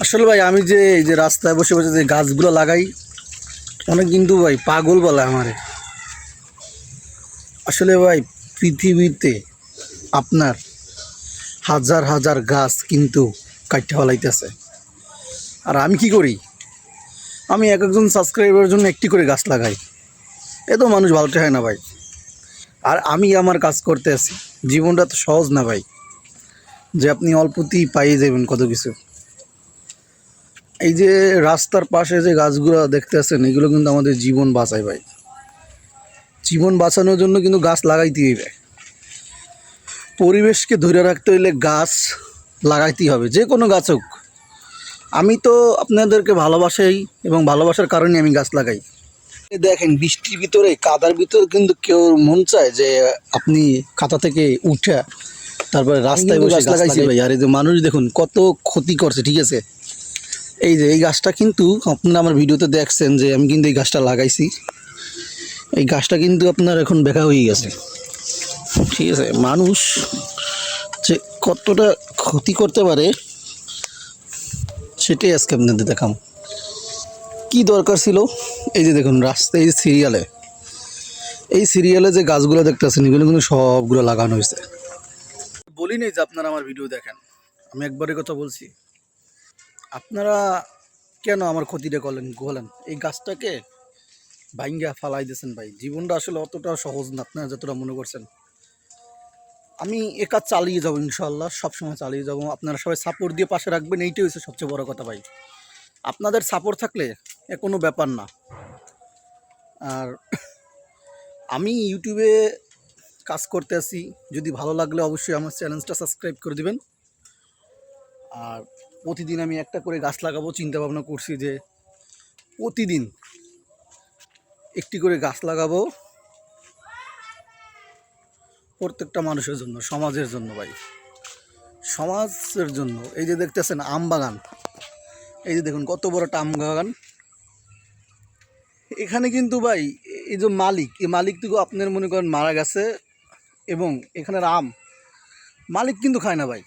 আসলে ভাই আমি যে এই যে রাস্তায় বসে বসে যে গাছগুলো লাগাই, অনেক কিন্তু ভাই পাগল বলে আমারে। আসলে ভাই পৃথিবীতে আপনার হাজার হাজার গাছ কিন্তু কাটতে ফেলাইতেছে। আর আমি কি করি, আমি এক একজন সাবস্ক্রাইবারের জন্য একটি করে গাছ লাগাই। এ তো মানুষ ভালোটা হয় না ভাই। আর আমি আমার কাজ করতে আছি। জীবনটা তো সহজ না ভাই, যে আপনি অল্পতেই পাইয়ে যাবেন কত কিছু। এই যে রাস্তার পাশে যে গাছগুলো দেখতে আছেন, এগুলো কিন্তু আমাদের জীবন বাঁচায় ভাই। জীবন বাঁচানোর জন্য কিন্তু গাছ লাগাইতেই হবে। পরিবেশকে ধরে রাখতে হইলে গাছ লাগাইতেই হবে, যে কোনো গাছ হোক। আমি তো আপনাদেরকে ভালোবাসাই এবং ভালোবাসার কারণে আমি গাছ লাগাই। দেখেন বৃষ্টির ভিতরে কাদার ভিতরে কিন্তু কেউ মন চায় যে আপনি কাদা থেকে উঠে তারপরে রাস্তায় বসে গাছ লাগাইছি ভাই। আর এই যে মানুষ দেখুন কত ক্ষতি করছে, ঠিক আছে। এই যে এই গাছটা কিন্তু আপনারা আমার ভিডিওতে দেখছেন যে আমি কিন্তু এই গাছটা লাগাইছি। এই গাছটা কিন্তু আপনার এখন বেকা হয়ে গেছে, ঠিক আছে। মানুষ যে কতটা ক্ষতি করতে পারে সেটাই আজকে আপনাদের দেখাম। কি দরকার ছিল, এই যে দেখুন রাস্তায় এই সিরিয়ালে যে গাছগুলো দেখতেছেন এগুলো কিন্তু সবগুলো লাগানো হয়েছে। বলি নেই যে আপনারা আমার ভিডিও দেখেন, আমি একবারই কথা বলছি। আপনারা কেন আমার ক্ষতিটা বলেন? এই গাছটাকে ভাঙ্গা ফালাই দিয়েছেন ভাই। জীবনটা আসলে অতটা সহজ না আপনারা যতটা মনে করছেন। আমি এ কাজ চালিয়ে যাবো ইনশাল্লাহ, সবসময় চালিয়ে যাবো। আপনারা সবাই সাপোর্ট দিয়ে পাশে রাখবেন, এইটাই হচ্ছে সবচেয়ে বড় কথা ভাই। আপনাদের সাপোর্ট থাকলে এ কোনো ব্যাপার না। আর আমি ইউটিউবে কাজ করতে আসি, যদি ভালো লাগলে অবশ্যই আমার চ্যানেলটা সাবস্ক্রাইব করে দিবেন। আর প্রতিদিন আমি একটা করে গাছ লাগাবো চিন্তা ভাবনা করছি, যে প্রতিদিন একটি করে গাছ লাগাবো প্রত্যেকটা মানুষের জন্য, সমাজের জন্য ভাই, সমাজের জন্য। এই যে দেখতেছেন আম বাগান, এই যে দেখুন কত বড় একটা আম বাগান। এখানে কিন্তু ভাই এই যে মালিক, এই মালিক তো আপনার মনে করেন মারা গেছে, এবং এখানের আম মালিক কিন্তু খায় না ভাই,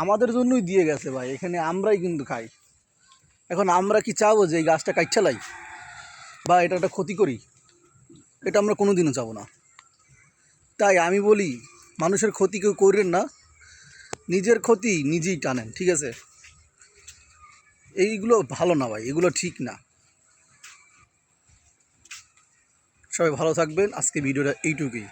আমাদের জন্যই দিয়ে গেছে ভাই। এখানে আমরাই কিন্তু খাই। এখন আমরা কি চাবো যে এই গাছটা কাটছালাই বা এটা একটা ক্ষতি করি? এটা আমরা কোনোদিনও চাবো না। তাই আমি বলি, মানুষের ক্ষতি কেউ করেন না, নিজের ক্ষতি নিজেই টানেন, ঠিক আছে। এইগুলো ভালো না ভাই, এগুলো ঠিক না। সবাই ভালো থাকবেন, আজকে ভিডিওটা এইটুকুই।